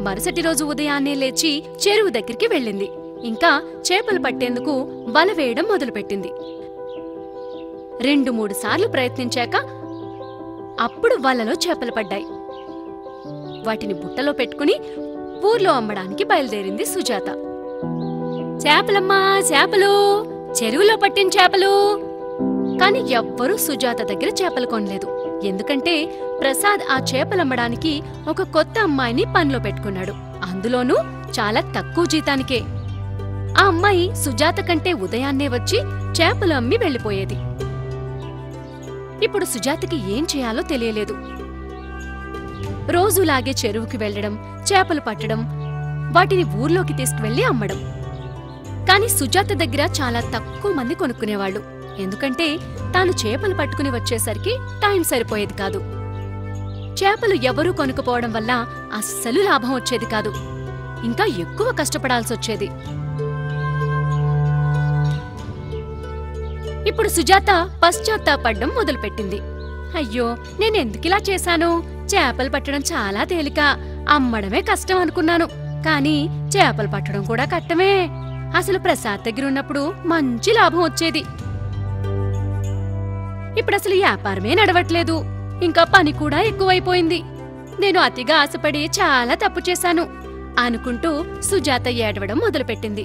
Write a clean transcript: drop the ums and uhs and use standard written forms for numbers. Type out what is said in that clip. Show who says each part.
Speaker 1: మరుసటి రోజు ఉదయాన్నే లేచి చెరువు దగ్గరికి వెళ్ళింది. ఇంకా చేపలు పట్టేందుకు వల వేయడం మొదలుపెట్టింది. 2-3 సార్లు ప్రయత్నించాక అప్పుడు వలలో చేపలు పడ్డాయి. వాటిని బుట్టలో పెట్టుకుని ఊర్లో అమ్మడానికి బయలుదేరింది సుజాత. చేపలమ్మా, చేపలు, చెరువులో పట్టిన చేపలు. కాని ఎవ్వరూ సుజాత దగ్గర చేపలు కొనలేదు. ఎందుకంటే ప్రసాద్ ఆ చేపలమ్మడానికి ఒక కొత్త అమ్మాయిని పనిలో పెట్టుకున్నాడు. అందులోనూ చాలా తక్కువ జీతానికే. ఆ అమ్మాయి సుజాత కంటే ఉదయాన్నే వచ్చి చేపలు అమ్మి వెళ్ళిపోయేది. ఇప్పుడు సుజాతకి ఏం చేయాలో తెలియలేదు. రోజులాగే చెరువుకి వెళ్లడం, చేపలు పట్టడం, వాటిని ఊర్లోకి తీసుకువెళ్లి అమ్మడం. కాని సుజాత దగ్గర చాలా తక్కువ మంది కొనుక్కునేవాళ్లు. ఎందుకంటే తాను చేపలు పట్టుకుని వచ్చేసరికి టైం సరిపోయేది కాదు. చేపలు ఎవరూ కొనుక్కుపోవడం వల్ల అస్సలు లాభం వచ్చేది కాదు. ఇంకా ఎక్కువ కష్టపడాల్సొచ్చేది. ఇప్పుడు సుజాత పశ్చాత్తాపడ్డం మొదలుపెట్టింది. అయ్యో, నేనెందుకిలా చేశాను? చేపలు పట్టడం చాలా తేలిక, అమ్మడమే కష్టం అనుకున్నాను. కాని చేపలు పట్టడం కూడా కష్టమే. అసలు ప్రసాద్ దగ్గరున్నప్పుడు మంచి లాభం వచ్చేది. ఇప్పుడసలు వ్యాపారమే నడవట్లేదు. ఇంకా పని కూడా ఎక్కువైపోయింది. నేను అతిగా ఆశపడి చాలా తప్పు చేశాను అనుకుంటూ సుజాత ఏడవడం మొదలుపెట్టింది.